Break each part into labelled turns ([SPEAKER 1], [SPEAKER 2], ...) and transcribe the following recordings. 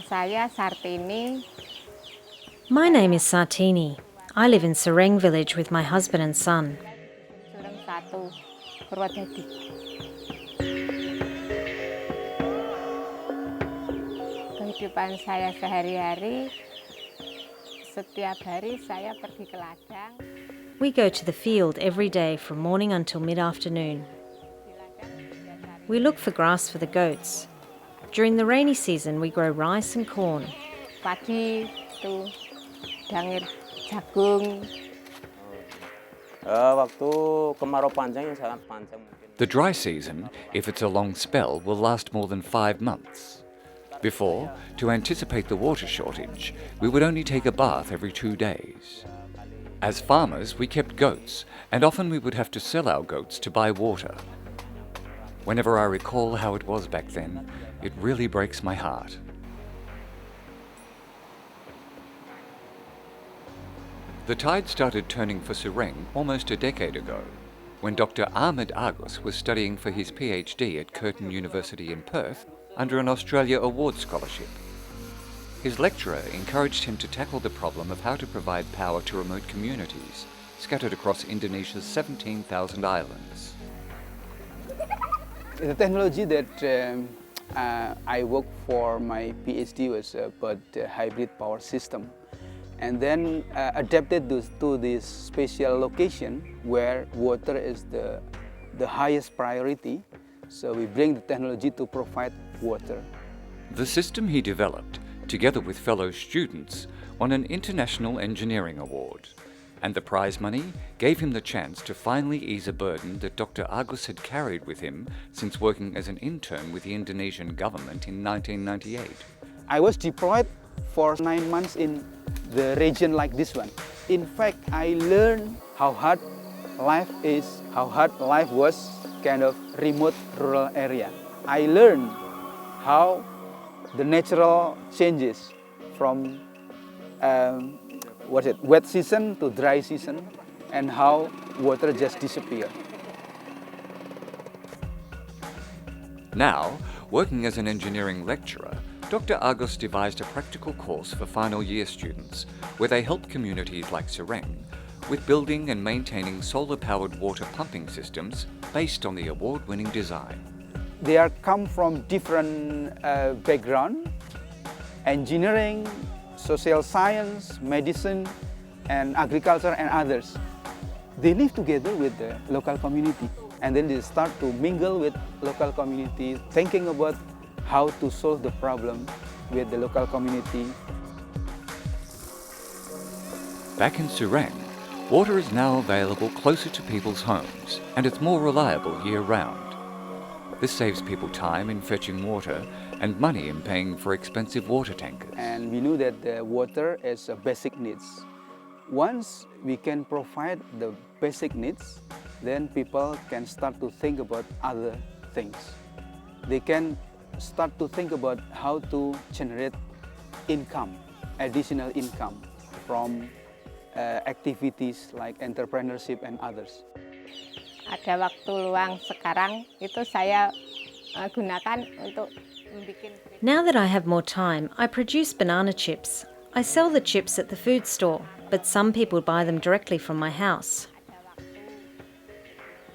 [SPEAKER 1] saya Sartini.
[SPEAKER 2] My name is Sartini. I live in Sereng village with my husband and son.
[SPEAKER 1] Sureng 1, Purwodadi. Kehidupan saya sehari-hari, setiap hari saya pergi ke ladang.
[SPEAKER 2] We go to the field every day from morning until mid-afternoon. We look for grass for the goats. During the rainy season, we grow rice and corn.
[SPEAKER 1] Pagi itu dangir jagung.
[SPEAKER 3] Waktu kemarau panjang yang sangat panjang mungkin.
[SPEAKER 4] The dry season, if it's a long spell, will last more than 5 months. Before, to anticipate the water shortage, we would only take a bath every 2 days. As farmers, we kept goats, and often we would have to sell our goats to buy water. Whenever I recall how it was back then, it really breaks my heart. The tide started turning for Sereng almost a decade ago, when Dr. Ahmad Agus was studying for his PhD at Curtin University in Perth under an Australia Award Scholarship. His lecturer encouraged him to tackle the problem of how to provide power to remote communities scattered across Indonesia's 17,000 islands.
[SPEAKER 5] The technology that I worked for my PhD was about hybrid power system, and then adapted to this special location where water is the highest priority. So we bring the technology to provide water.
[SPEAKER 4] The system he developed, together with fellow students, won an International Engineering Award. And the prize money gave him the chance to finally ease a burden that Dr. Agus had carried with him since working as an intern with the Indonesian government in 1998.
[SPEAKER 5] I was deployed for 9 months in the region like this one. In fact, I learned how hard life is, how hard life was kind of remote rural area. I learned how the natural changes from wet season to dry season, and how water just disappear.
[SPEAKER 4] Now, working as an engineering lecturer, Dr. Agus devised a practical course for final year students where they help communities like Sereng with building and maintaining solar-powered water pumping systems based on the award-winning design.
[SPEAKER 5] They are come from different background: engineering, social science, medicine, and agriculture, and others. They live together with the local community, and then they start to mingle with local community, thinking about how to solve the problem with the local community.
[SPEAKER 4] Back in Sereng, water is now available closer to people's homes, and it's more reliable year-round. This saves people time in fetching water and money in paying for expensive water tankers.
[SPEAKER 5] And we knew that the water is a basic needs. Once we can provide the basic needs, then people can start to think about other things. They can start to think about how to generate income, additional income from activities like entrepreneurship and others.
[SPEAKER 1] Ada waktu luang sekarang itu saya gunakan untuk membuat.
[SPEAKER 2] Now that I have more time, I produce banana chips. I sell the chips at the food store, but some people buy them directly from my house.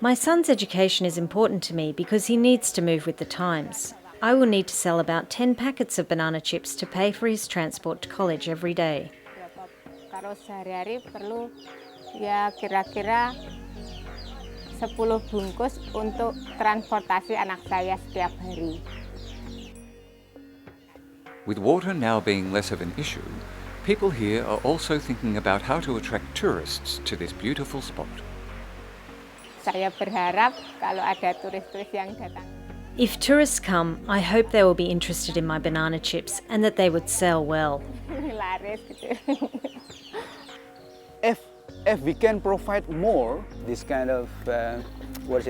[SPEAKER 2] My son's education is important to me because he needs to move with the times. I will need to sell about 10 packets of banana chips to pay for his transport to college every day.
[SPEAKER 1] Kalau sehari-hari perlu ya kira-kira 10 bungkus untuk transportasi anak saya setiap hari.
[SPEAKER 4] With water now being less of an issue, people here are also thinking about how to attract tourists to this beautiful spot.
[SPEAKER 1] Saya berharap kalau ada turis-turis yang datang.
[SPEAKER 2] If tourists come, I hope they will be interested in my banana chips and that they would sell well.
[SPEAKER 1] Laris gitu.
[SPEAKER 5] If we can provide more this kind of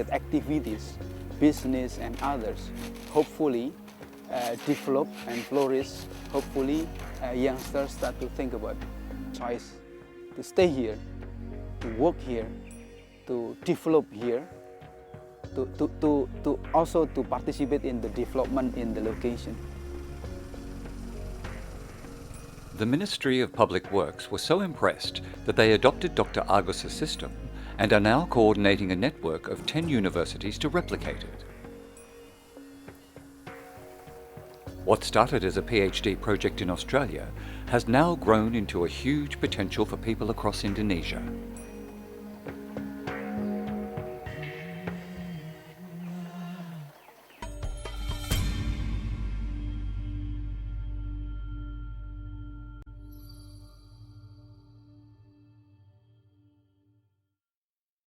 [SPEAKER 5] activities, business and others, hopefully develop and flourish. Hopefully youngsters start to think about choice to stay here, to work here, to develop here, to also to participate in the development in the location.
[SPEAKER 4] The Ministry of Public Works were so impressed that they adopted Dr. Agus's system and are now coordinating a network of 10 universities to replicate it. What started as a PhD project in Australia has now grown into a huge potential for people across Indonesia.